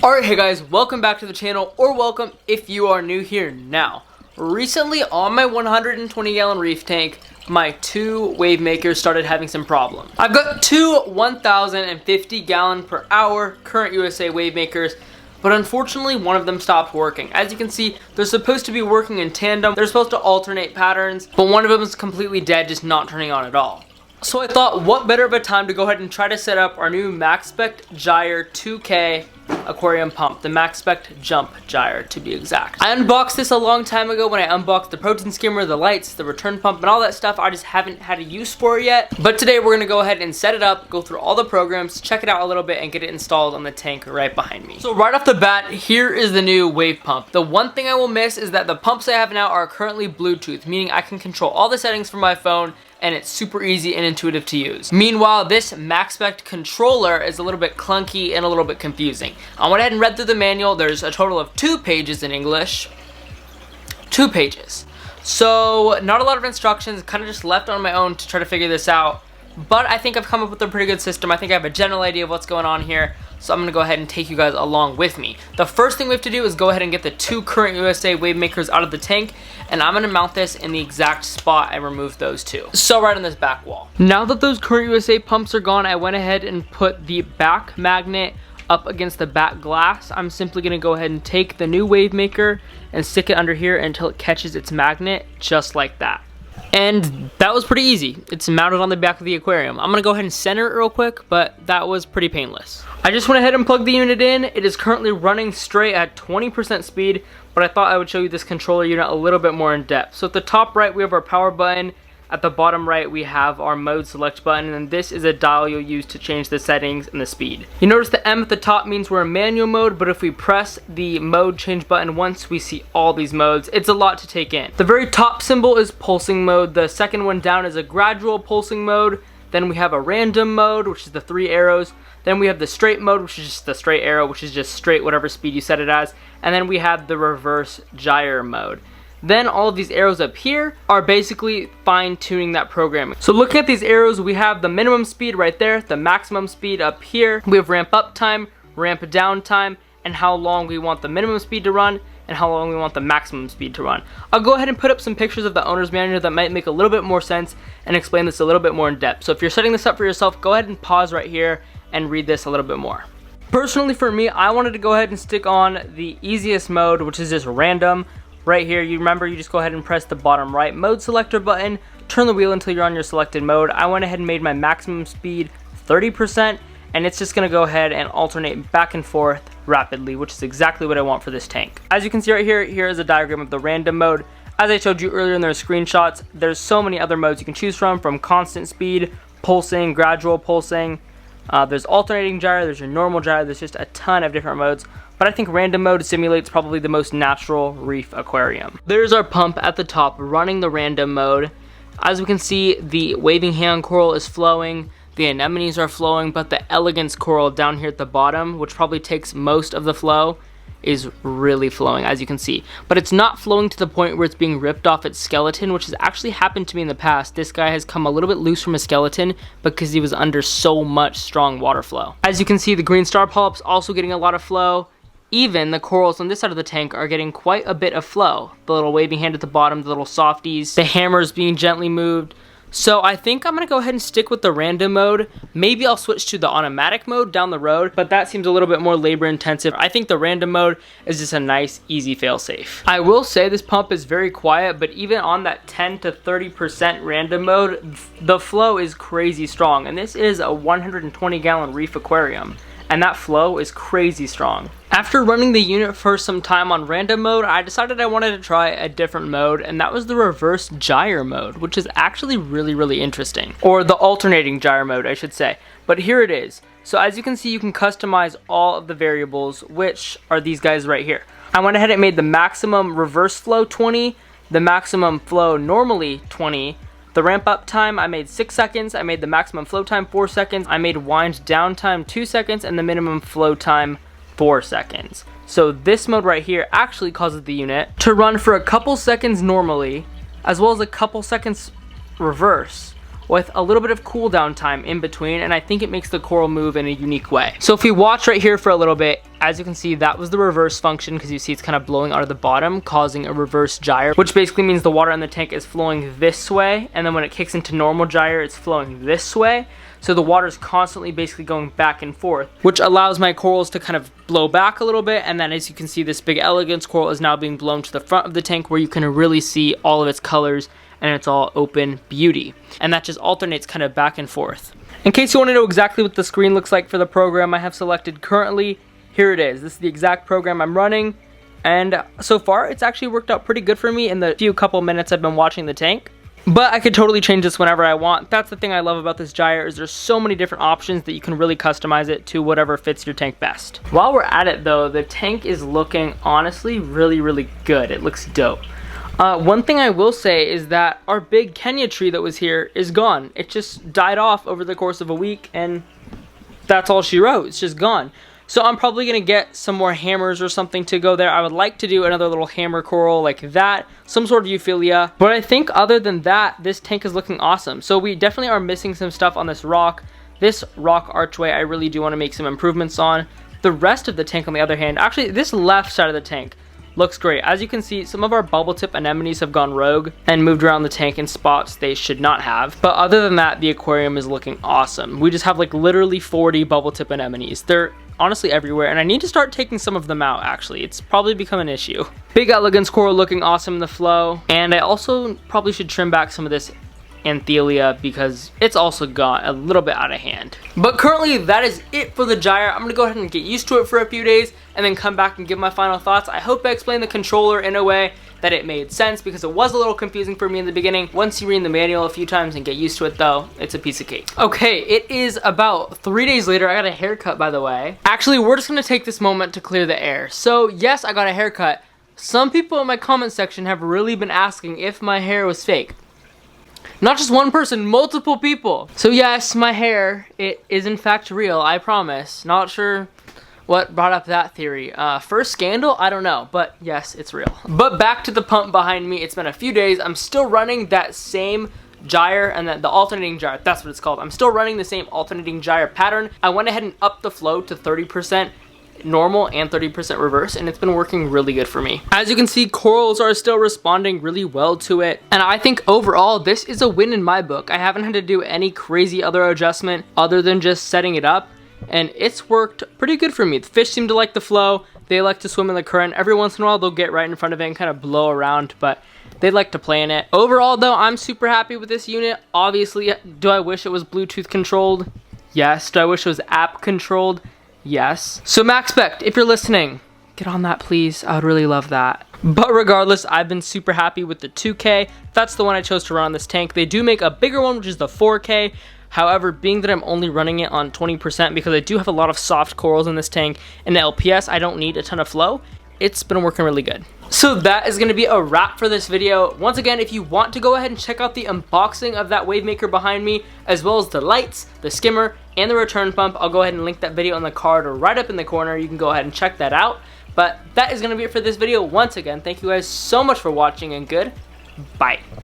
Alright, hey guys, welcome back to the channel, or welcome if you are new here. Now, recently on my 120 gallon reef tank, my two wave makers started having some problems. I've got two 1050 gallon per hour current USA wave makers, but unfortunately one of them stopped working. As you can see, they're supposed to be working in tandem, they're supposed to alternate patterns, but one of them is completely dead, just not turning on at all. So I thought, what better of a time to go ahead and try to set up our new Maxspect Gyre 2K aquarium pump, the Maxspect Jump Gyre to be exact. I unboxed this a long time ago when I unboxed the protein skimmer, the lights, the return pump, and all that stuff. I just haven't had a use for it yet. But today we're gonna go ahead and set it up, go through all the programs, check it out a little bit, and get it installed on the tank right behind me. So right off the bat, here is the new wave pump. The one thing I will miss is that the pumps I have now are currently Bluetooth, meaning I can control all the settings from my phone, and it's super easy and intuitive to use. Meanwhile, this Maxspect controller is a little bit clunky and a little bit confusing. I went ahead and read through the manual. There's a total of 2 pages in English. 2 pages. So, not a lot of instructions, kind of just left on my own to try to figure this out. But I think I've come up with a pretty good system. I think I have a general idea of what's going on here. So I'm going to go ahead and take you guys along with me. The first thing we have to do is go ahead and get the 2 current USA wave makers out of the tank. And I'm going to mount this in the exact spot I removed those 2. So right on this back wall. Now that those current USA pumps are gone, I went ahead and put the back magnet up against the back glass. I'm simply going to go ahead and take the new wave maker and stick it under here until it catches its magnet, just like that. And that was pretty easy. It's mounted on the back of the aquarium. I'm gonna go ahead and center it real quick, but that was pretty painless. I just went ahead and plugged the unit in. It is currently running straight at 20% speed, but I thought I would show you this controller unit a little bit more in depth. So at the top right, we have our power button. At the bottom right, we have our mode select button, and this is a dial you'll use to change the settings and the speed. You notice the M at the top means we're in manual mode, but if we press the mode change button once, we see all these modes. It's a lot to take in. The very top symbol is pulsing mode. The second one down is a gradual pulsing mode. Then we have a random mode, which is the 3 arrows. Then we have the straight mode, which is just the straight arrow, which is just straight whatever speed you set it as. And then we have the reverse gyre mode. Then all of these arrows up here are basically fine-tuning that programming. So looking at these arrows, we have the minimum speed right there, the maximum speed up here. We have ramp up time, ramp down time, and how long we want the minimum speed to run, and how long we want the maximum speed to run. I'll go ahead and put up some pictures of the owner's manual that might make a little bit more sense and explain this a little bit more in depth. So if you're setting this up for yourself, go ahead and pause right here and read this a little bit more. Personally for me, I wanted to go ahead and stick on the easiest mode, which is just random. Right here, you remember, you just go ahead and press the bottom right mode selector button, turn the wheel until you're on your selected mode. I went ahead and made my maximum speed 30%, and it's just gonna go ahead and alternate back and forth rapidly, which is exactly what I want for this tank. As you can see right here, here is a diagram of the random mode. As I showed you earlier in their screenshots, there's so many other modes you can choose from constant speed, pulsing, gradual pulsing. There's alternating gyre, there's your normal gyre, there's just a ton of different modes. But I think random mode simulates probably the most natural reef aquarium. There's our pump at the top running the random mode. As we can see, the waving hand coral is flowing, the anemones are flowing, but the elegance coral down here at the bottom, which probably takes most of the flow, is really flowing, as you can see. But it's not flowing to the point where it's being ripped off its skeleton, which has actually happened to me in the past. This guy has come a little bit loose from his skeleton because he was under so much strong water flow. As you can see, the green star polyps also getting a lot of flow. Even the corals on this side of the tank are getting quite a bit of flow. The little waving hand at the bottom, the little softies, the hammers being gently moved. So I think I'm going to go ahead and stick with the random mode. Maybe I'll switch to the automatic mode down the road, but that seems a little bit more labor intensive. I think the random mode is just a nice, easy failsafe. I will say this pump is very quiet, but even on that 10 to 30% random mode, the flow is crazy strong. And this is a 120 gallon reef aquarium, and that flow is crazy strong. After running the unit for some time on random mode, I decided I wanted to try a different mode, and that was the reverse gyre mode, which is actually really interesting. Or the alternating gyre mode, I should say. But here it is. So as you can see, you can customize all of the variables, which are these guys right here. I went ahead and made the maximum reverse flow 20, the maximum flow normally 20, the ramp up time I made 6 seconds, I made the maximum flow time 4 seconds, I made wind down time 2 seconds, and the minimum flow time 4 seconds. So this mode right here actually causes the unit to run for a couple seconds normally, as well as a couple seconds reverse, with a little bit of cool down time in between, and I think it makes the coral move in a unique way. So if we watch right here for a little bit, as you can see, that was the reverse function, because you see it's kind of blowing out of the bottom, causing a reverse gyre, which basically means the water in the tank is flowing this way, and then when it kicks into normal gyre, it's flowing this way. So the water is constantly basically going back and forth, which allows my corals to kind of blow back a little bit. And then as you can see, this big elegance coral is now being blown to the front of the tank, where you can really see all of its colors, and it's all open beauty. And that just alternates kind of back and forth. In case you want to know exactly what the screen looks like for the program I have selected currently, here it is. This is the exact program I'm running. And so far, it's actually worked out pretty good for me in the couple minutes I've been watching the tank. But I could totally change this whenever I want. That's the thing I love about this gyre, is there's so many different options that you can really customize it to whatever fits your tank best. While we're at it though, the tank is looking honestly really good. It looks dope. One thing I will say is that our big Kenya tree that was here is gone. It just died off over the course of a week, and that's all she wrote. It's just gone. So I'm probably going to get some more hammers or something to go there. I would like to do another little hammer coral like that, some sort of euphilia. But I think other than that, this tank is looking awesome. So we definitely are missing some stuff on this rock. This rock archway I really do want to make some improvements on. The rest of the tank on the other hand, actually this left side of the tank looks great. As you can see, some of our bubble tip anemones have gone rogue and moved around the tank in spots they should not have. But other than that, the aquarium is looking awesome. We just have like literally 40 bubble tip anemones. They're honestly everywhere, and I need to start taking some of them out actually. It's probably become an issue. Big elegance coral looking awesome in the flow, and I also probably should trim back some of this Anthelia because it's also gone a little bit out of hand. But currently that is it for the gyre. I'm gonna go ahead and get used to it for a few days and then come back and give my final thoughts. I hope I explained the controller in a way that it made sense, because it was a little confusing for me in the beginning. Once you read the manual a few times and get used to it though, it's a piece of cake. Okay, it is about 3 days later. I got a haircut, by the way. Actually, we're just gonna take this moment to clear the air. So yes, I got a haircut. Some people in my comment section have really been asking if my hair was fake. Not just one person, multiple people. So yes, my hair, it is in fact real, I promise. Not sure what brought up that theory. First scandal? I don't know, but yes, it's real. But back to the pump behind me. It's been a few days. I'm still running that same gyre, and the alternating gyre, that's what it's called. I'm still running the same alternating gyre pattern. I went ahead and upped the flow to 30% normal and 30% reverse, and it's been working really good for me. As you can see, corals are still responding really well to it, and I think overall this is a win in my book. I haven't had to do any crazy other adjustment other than just setting it up, and it's worked pretty good for me. The fish seem to like the flow. They like to swim in the current. Every once in a while they'll get right in front of it and kind of blow around, but they like to play in it. Overall though, I'm super happy with this unit. Obviously, do I wish it was Bluetooth controlled? Yes. Do I wish it was app controlled? Yes. So Maxspect, if you're listening, get on that please. I would really love that. But regardless, I've been super happy with the 2K. That's the one I chose to run on this tank. They do make a bigger one, which is the 4K. However, being that I'm only running it on 20% because I do have a lot of soft corals in this tank, and the LPS, I don't need a ton of flow, it's been working really good. So that is going to be a wrap for this video. Once again, if you want to go ahead and check out the unboxing of that wave maker behind me, as well as the lights, the skimmer, and the return pump, I'll go ahead and link that video on the card right up in the corner. You can go ahead and check that out. But that is going to be it for this video. Once again, thank you guys so much for watching, and goodbye.